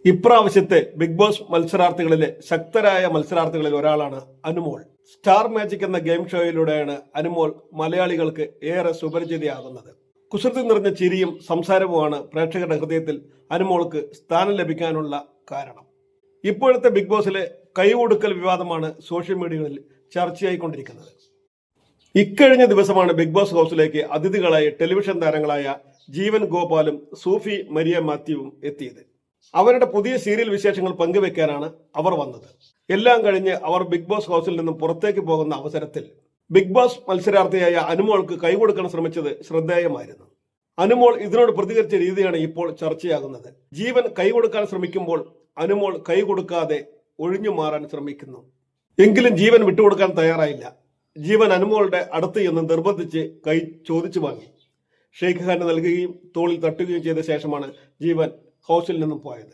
ഇപ്രാവശ്യത്തെ big boss മത്സരാർത്ഥികളിലെ ശക്തരായ മത്സരാർത്ഥികളിൽ ഒരാളാണ് അനുമോൾ. സ്റ്റാർ മാജിക് എന്ന ഗെയിം ഷോയിലൂടെയാണ് അനുമോൾ മലയാളികൾക്ക് ഏറെ സുപരിചിതയാകുന്നത്. കുസൃതി നിറഞ്ഞ ചിരിയും സംസാരവുമാണ് പ്രേക്ഷകരുടെ ഹൃദയത്തിൽ അനുമോൾക്ക് സ്ഥാനം ലഭിക്കാനുള്ള കാരണം. ഇപ്പോഴത്തെ ബിഗ് ബോസിലെ കൈകൊടുക്കൽ വിവാദമാണ് സോഷ്യൽ മീഡിയകളിൽ ചർച്ചയായിക്കൊണ്ടിരിക്കുന്നത്. ഇക്കഴിഞ്ഞ ദിവസമാണ് ബിഗ് ബോസ് ഹൗസിലേക്ക് അതിഥികളായി ടെലിവിഷൻ താരങ്ങളായ ജീവൻ ഗോപാലും സൂഫി മരിയ മാത്യുവും എത്തിയത്. അവരുടെ പുതിയ സീരിയൽ വിശേഷങ്ങൾ പങ്കുവെക്കാനാണ് അവർ വന്നത്. എല്ലാം കഴിഞ്ഞ് അവർ ബിഗ് ബോസ് ഹൗസിൽ നിന്നും പുറത്തേക്ക് പോകുന്ന അവസരത്തിൽ ബിഗ് ബോസ് മത്സരാർത്ഥിയായ അനുമോൾക്ക് കൈകൊടുക്കാൻ ശ്രമിച്ചത് ശ്രദ്ധേയമായിരുന്നു. അനുമോൾ ഇതിനോട് പ്രതികരിച്ച രീതിയാണ് ഇപ്പോൾ ചർച്ചയാകുന്നത്. ജീവൻ കൈകൊടുക്കാൻ ശ്രമിക്കുമ്പോൾ അനുമോൾ കൈകൊടുക്കാതെ ഒഴിഞ്ഞു മാറാൻ ശ്രമിക്കുന്നു. എങ്കിലും ജീവൻ വിട്ടുകൊടുക്കാൻ തയ്യാറായില്ല. ജീവൻ അനുമോളുടെ അടുത്ത് എന്ന് നിർബന്ധിച്ച് കൈ ചോദിച്ചു വാങ്ങി. ഷെയ്ഖ് ഹാൻഡ് നൽകുകയും തോളിൽ തട്ടുകയും ചെയ്ത ശേഷമാണ് ജീവൻ ഹൗസിൽ നിന്നും പോയത്.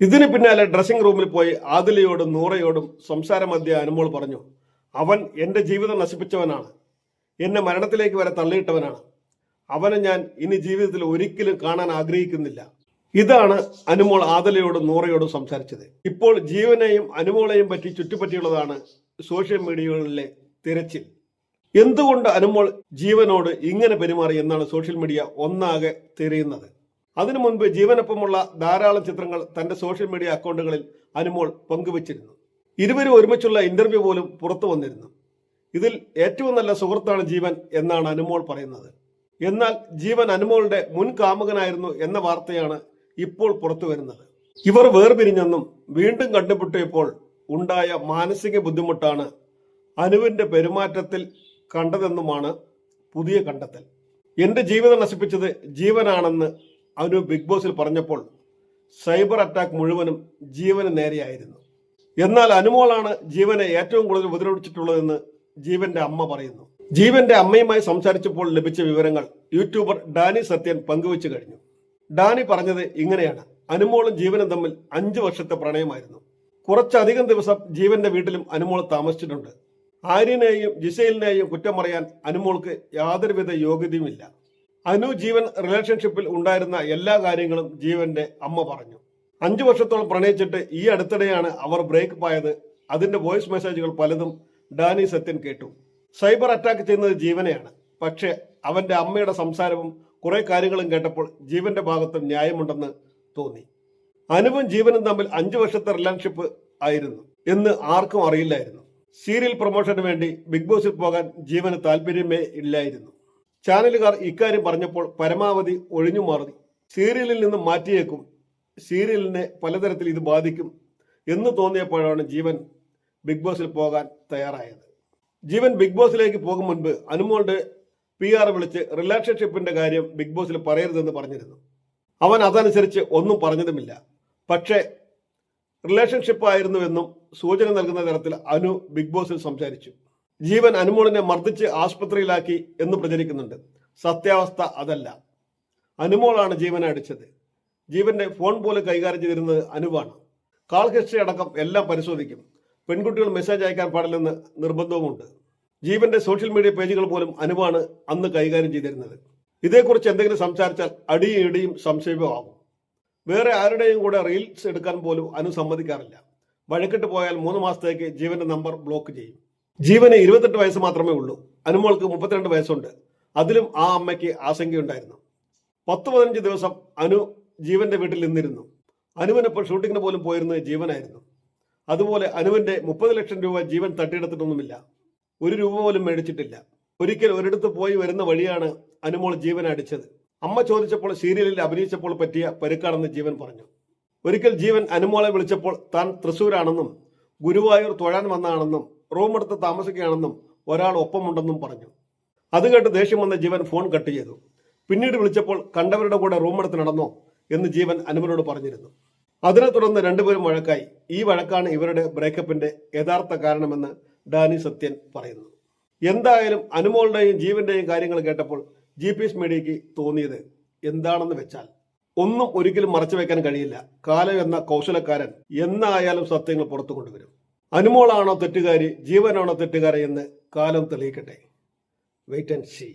ഇതിന് പിന്നാലെ ഡ്രസ്സിംഗ് റൂമിൽ പോയി ആദിലയോടും നൂറയോടും സംസാരമധ്യേ അനുമോൾ പറഞ്ഞു, അവൻ എൻ്റെ ജീവിതം നശിപ്പിച്ചവനാണ്, എന്നെ മരണത്തിലേക്ക് വരെ തള്ളിയിട്ടവനാണ്, അവനെ ഞാൻ ഇനി ജീവിതത്തിൽ ഒരിക്കലും കാണാൻ ആഗ്രഹിക്കുന്നില്ല. ഇതാണ് അനുമോൾ ആദിലയോടും നൂറയോടും സംസാരിച്ചത്. ഇപ്പോൾ ജീവനെയും അനുമോളെയും പറ്റി ചുറ്റിപ്പറ്റിയുള്ളതാണ് സോഷ്യൽ മീഡിയകളിലെ തിരച്ചിൽ. എന്തുകൊണ്ട് അനുമോൾ ജീവനോട് ഇങ്ങനെ പെരുമാറി എന്നാണ് സോഷ്യൽ മീഡിയ ഒന്നാകെ തിരയുന്നത്. അതിനു മുൻപ് ജീവനൊപ്പമുള്ള ധാരാളം ചിത്രങ്ങൾ തന്റെ സോഷ്യൽ മീഡിയ അക്കൗണ്ടുകളിൽ അനുമോൾ പങ്കുവച്ചിരുന്നു. ഇരുവരും ഒരുമിച്ചുള്ള ഇന്റർവ്യൂ പോലും പുറത്തു വന്നിരുന്നു. ഇതിൽ ഏറ്റവും നല്ല സുഹൃത്താണ് ജീവൻ എന്നാണ് അനുമോൾ പറയുന്നത്. എന്നാൽ ജീവൻ അനുമോളുടെ മുൻ കാമുകനായിരുന്നു എന്ന വാർത്തയാണ് ഇപ്പോൾ പുറത്തു വരുന്നത്. ഇവർ വേർപിരിഞ്ഞെന്നും വീണ്ടും കണ്ടുമുട്ടിയപ്പോൾ ഉണ്ടായ മാനസിക ബുദ്ധിമുട്ടാണ് അനുവിന്റെ പെരുമാറ്റത്തിൽ കണ്ടതെന്നുമാണ് പുതിയ കണ്ടെത്തൽ. എന്റെ ജീവിതം നശിപ്പിച്ചത് ജീവനാണെന്ന് അനു ബിഗ് ബോസിൽ പറഞ്ഞപ്പോൾ സൈബർ അറ്റാക്ക് മുഴുവനും ജീവന് നേരെയായിരുന്നു. എന്നാൽ അനുമോളാണ് ജീവനെ ഏറ്റവും കൂടുതൽ ഉപദ്രവിച്ചിട്ടുള്ളതെന്ന് ജീവന്റെ അമ്മ പറയുന്നു. ജീവന്റെ അമ്മയുമായി സംസാരിച്ചപ്പോൾ ലഭിച്ച വിവരങ്ങൾ യൂട്യൂബർ ഡാനി സത്യൻ പങ്കുവച്ചു കഴിഞ്ഞു. ഡാനി പറഞ്ഞത് ഇങ്ങനെയാണ്: അനുമോളും ജീവനും തമ്മിൽ 5 വർഷത്തെ പ്രണയമായിരുന്നു. കുറച്ചധികം ദിവസം ജീവന്റെ വീട്ടിലും അനുമോൾ താമസിച്ചിട്ടുണ്ട്. ആര്യനെയും ജിസൈലിനെയും കുറ്റം പറയാൻ അനുമോൾക്ക് യാതൊരുവിധ യോഗ്യതയുമില്ല. അനു ജീവൻ റിലേഷൻഷിപ്പിൽ ഉണ്ടായിരുന്ന എല്ലാ കാര്യങ്ങളും ജീവന്റെ അമ്മ പറഞ്ഞു. 5 വർഷത്തോളം പ്രണയിച്ചിട്ട് ഈ അടുത്തിടെയാണ് അവർ ബ്രേക്കപ്പ് ആയത്. അതിന്റെ വോയിസ് മെസ്സേജുകൾ പലതും ഡാനി സത്യൻ കേട്ടു. സൈബർ അറ്റാക്ക് ചെയ്യുന്നത് ജീവനെയാണ്. പക്ഷെ അവന്റെ അമ്മയുടെ സംസാരവും കുറെ കാര്യങ്ങളും കേട്ടപ്പോൾ ജീവന്റെ ഭാഗത്തും ന്യായമുണ്ടെന്ന് തോന്നി. അനുവും ജീവനും തമ്മിൽ 5 വർഷത്തെ റിലേഷൻഷിപ്പ് ആയിരുന്നു എന്ന് ആർക്കും അറിയില്ലായിരുന്നു. സീരിയൽ പ്രൊമോഷന് വേണ്ടി ബിഗ് ബോസിൽ പോകാൻ ജീവന് താല്പര്യമേ ഇല്ലായിരുന്നു. ചാനലുകാർ ഇക്കാര്യം പറഞ്ഞപ്പോൾ പരമാവധി ഒഴിഞ്ഞു മാറി. സീരിയലിൽ നിന്ന് മാറ്റിയേക്കും, സീരിയലിനെ പലതരത്തിൽ ഇത് ബാധിക്കും എന്ന് തോന്നിയപ്പോഴാണ് ജീവൻ ബിഗ് ബോസിൽ പോകാൻ തയ്യാറായത്. ജീവൻ ബിഗ് ബോസിലേക്ക് പോകും മുൻപ് അനുമോളുടെ PR വിളിച്ച് റിലേഷൻഷിപ്പിന്റെ കാര്യം ബിഗ് ബോസിൽ പറയരുതെന്ന് പറഞ്ഞിരുന്നു. അവൻ അതനുസരിച്ച് ഒന്നും പറഞ്ഞതുമില്ല. പക്ഷേ റിലേഷൻഷിപ്പ് ആയിരുന്നുവെന്നും സൂചന നൽകുന്ന തരത്തിൽ അനു ബിഗ് ബോസിൽ സംസാരിച്ചു. ജീവൻ അനുമോളിനെ മർദ്ദിച്ച് ആശുപത്രിയിലാക്കി എന്ന് പ്രചരിക്കുന്നുണ്ട്. സത്യാവസ്ഥ അതല്ല. അനുമോളാണ് ജീവനെ അടിച്ചത്. ജീവന്റെ ഫോൺ പോലും കൈകാര്യം ചെയ്തിരുന്നത് അനുവാണ്. കാൾ ഹിസ്റ്ററി അടക്കം എല്ലാം പരിശോധിക്കും. പെൺകുട്ടികൾ മെസ്സേജ് അയക്കാൻ പാടില്ലെന്ന് നിർബന്ധവുമുണ്ട്. ജീവന്റെ സോഷ്യൽ മീഡിയ പേജുകൾ പോലും അനുവാണ് അന്ന് കൈകാര്യം ചെയ്തിരുന്നത്. ഇതേക്കുറിച്ച് എന്തെങ്കിലും സംസാരിച്ചാൽ അടിയും ഇടിയും സംശയമാകും. വേറെ ആരുടെയും കൂടെ റീൽസ് എടുക്കാൻ പോലും അനു സമ്മതിക്കാറില്ല. വഴക്കിട്ട് പോയാൽ 3 മാസത്തേക്ക് ജീവന്റെ നമ്പർ ബ്ലോക്ക് ചെയ്യും. ജീവന് 28 വയസ്സ് മാത്രമേ ഉള്ളൂ. അനുമോൾക്ക് 32 വയസ്സുണ്ട്. അതിലും ആ അമ്മയ്ക്ക് ആശങ്കയുണ്ടായിരുന്നു. 10-15 ദിവസം അനു ജീവന്റെ വീട്ടിൽ നിന്നിരുന്നു. അനുവിനപ്പോൾ ഷൂട്ടിങ്ങിന് പോലും പോയിരുന്നത് ജീവനായിരുന്നു. അതുപോലെ അനുവിന്റെ 30 ലക്ഷം രൂപ ജീവൻ തട്ടിയെടുത്തിട്ടൊന്നുമില്ല. 1 രൂപ പോലും മേടിച്ചിട്ടില്ല. ഒരിക്കൽ ഒരിടത്ത് പോയി വരുന്ന വഴിയാണ് അനുമോൾ ജീവനെ അടിച്ചത്. അമ്മ ചോദിച്ചപ്പോൾ സീരിയലിൽ അഭിനയിച്ചപ്പോൾ പറ്റിയ പരുക്കാണെന്ന് ജീവൻ പറഞ്ഞു. ഒരിക്കൽ ജീവൻ അനുമോളെ വിളിച്ചപ്പോൾ താൻ തൃശ്ശൂരാണെന്നും ഗുരുവായൂർ തൊഴാൻ വന്നാണെന്നും റൂമെടുത്ത് താമസിക്കുകയാണെന്നും ഒരാൾ ഒപ്പമുണ്ടെന്നും പറഞ്ഞു. അത് കേട്ട് ദേഷ്യം വന്ന ജീവൻ ഫോൺ കട്ട് ചെയ്തു. പിന്നീട് വിളിച്ചപ്പോൾ കണ്ടവരുടെ കൂടെ റൂമെടുത്ത് നടന്നോ എന്ന് ജീവൻ അനുവിനോട് പറഞ്ഞിരുന്നു. അതിനെ തുടർന്ന് രണ്ടുപേരും വഴക്കായി. ഈ വഴക്കാണ് ഇവരുടെ ബ്രേക്കപ്പിന്റെ യഥാർത്ഥ കാരണമെന്ന് ഡാനി സത്യൻ പറയുന്നു. എന്തായാലും അനുമോളുടെയും ജീവന്റെയും കാര്യങ്ങൾ കേട്ടപ്പോൾ GPS മീഡിയയ്ക്ക് തോന്നിയത് എന്താണെന്ന് വെച്ചാൽ ഒന്നും ഒരിക്കലും മറച്ചു വെക്കാൻ കഴിയില്ല. കാലം എന്ന കൗശലക്കാരൻ എന്നായാലും സത്യങ്ങൾ പുറത്തു കൊണ്ടുവരും. അനുമോളാണോ തെറ്റുകാരി, ജീവനാണോ തെറ്റുകാരി എന്ന് കാലം തെളിയിക്കട്ടെ. Wait and see.